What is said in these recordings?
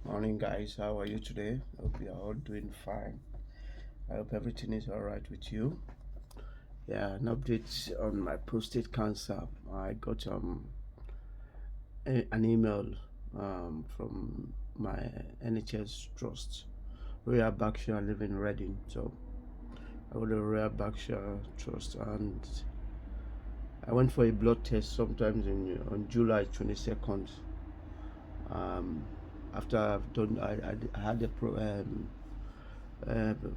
Morning, guys. How are you today? Hope you are all doing fine. I hope everything is all right with you. Yeah, an update on my prostate cancer. I got an email from my NHS trust, Royal Berkshire. I live in Reading, so I go to Royal Berkshire Trust, and I went for a blood test sometimes on July 22nd. Um, After I've done, I had a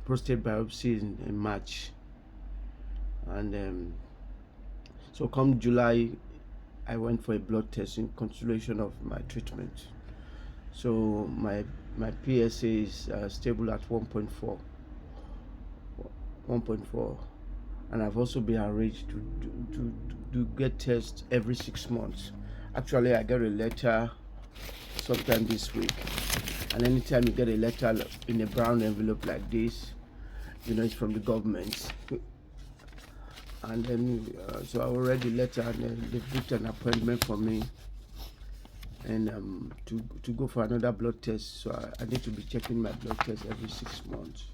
prostate biopsy in March, and so come July, I went for a blood test in consideration of my treatment. So my PSA is stable at 1.4, and I've also been arranged to get tests every 6 months. Actually, I got a letter sometime this week, and anytime you get a letter in a brown envelope like this, it's from the government. And then so I already letter, and they booked an appointment for me, and to go for another blood test. So I need to be checking my blood test every 6 months.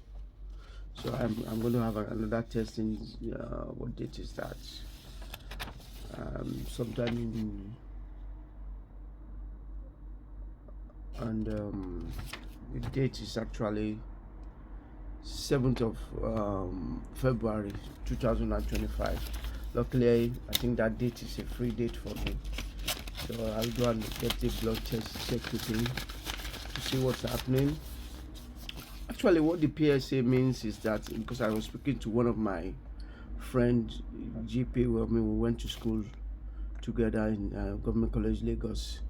So I'm going to have another test in what date is that? Sometime in, and the date is actually 7th of February 2025. Luckily, I think that date is a free date for me, so I'll go and get the blood test checked with him to see what's happening. Actually, what the PSA means is that, because I was speaking to one of my friends, GP, we went to school together in Government College Lagos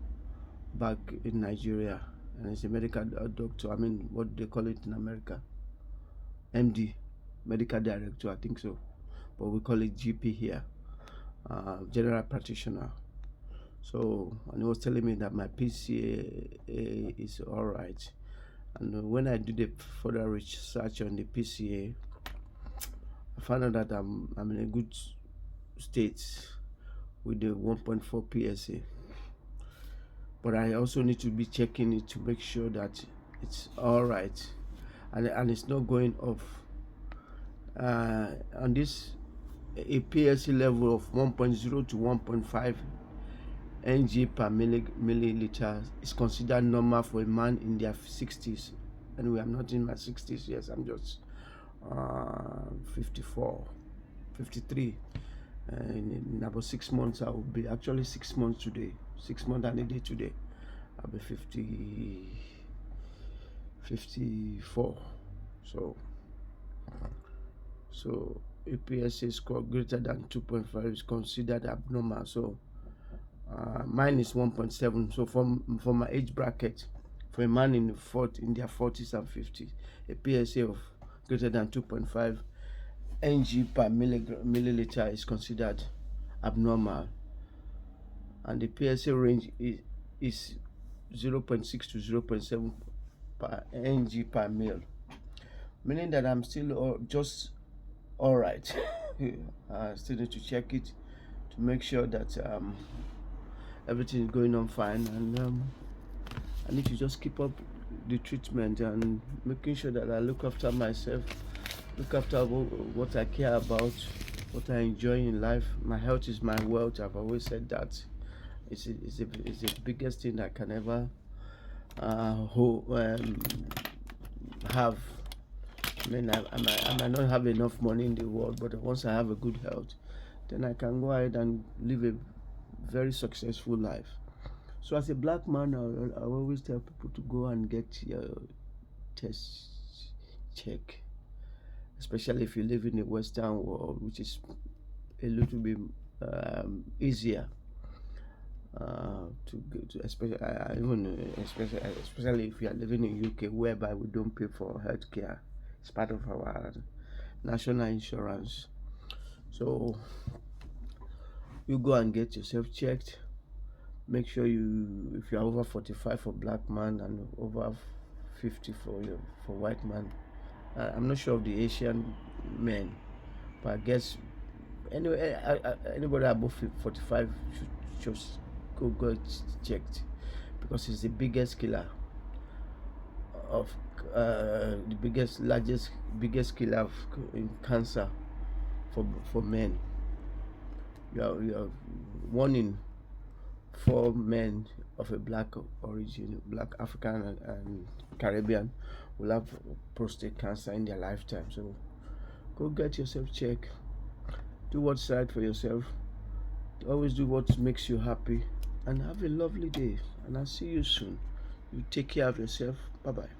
back in Nigeria, and he's a medical doctor. I mean, what they call it in America, MD, medical director, I think so, but we call it GP here, general practitioner. So, and he was telling me that my PCA is all right, and when I do the further research on the PCA, I found out that I'm in a good state with the 1.4 PSA, but I also need to be checking it to make sure that it's all right, and it's not going off. On this, a PSA level of 1.0 to 1.5 ng per milliliter is considered normal for a man in their 60s. Anyway, I'm not in my 60s. Yes, I'm just 54, 53. In about 6 months, I will be actually 6 months today. 6 months and a day today. I'll be 54. So a PSA score greater than 2.5 is considered abnormal. So mine is 1.7. So for my age bracket, for a man in their 40s and 50s, a PSA of greater than 2.5 ng per milliliter is considered abnormal, and the PSA range is 0.6 to 0.7 per ng per mil, meaning that I'm still just all right. I still need to check it to make sure that everything is going on fine, and I need to just keep up the treatment and making sure that I look after myself, look after what I care about, what I enjoy in life. My health is my wealth. I've always said that. It's the biggest thing I can ever have. I mean, I might not have enough money in the world, but once I have a good health, then I can go ahead and live a very successful life. So as a black man, I always tell people to go and get your test check, especially if you live in the Western world, which is a little bit easier to go to, especially if you are living in UK, whereby we don't pay for healthcare. It's part of our national insurance. So you go and get yourself checked. Make sure if you're over 45 for black man and over 50 for white man. I'm not sure of the Asian men, but I guess anyway, anybody above 45 should just go get checked, because it's the biggest killer. of the biggest killer in cancer for men. You are one in four men of a black origin, black African and Caribbean, will have prostate cancer in their lifetime. So go get yourself checked. Do what's right for yourself. Always do what makes you happy, and have a lovely day. And I'll see you soon. You take care of yourself. Bye bye.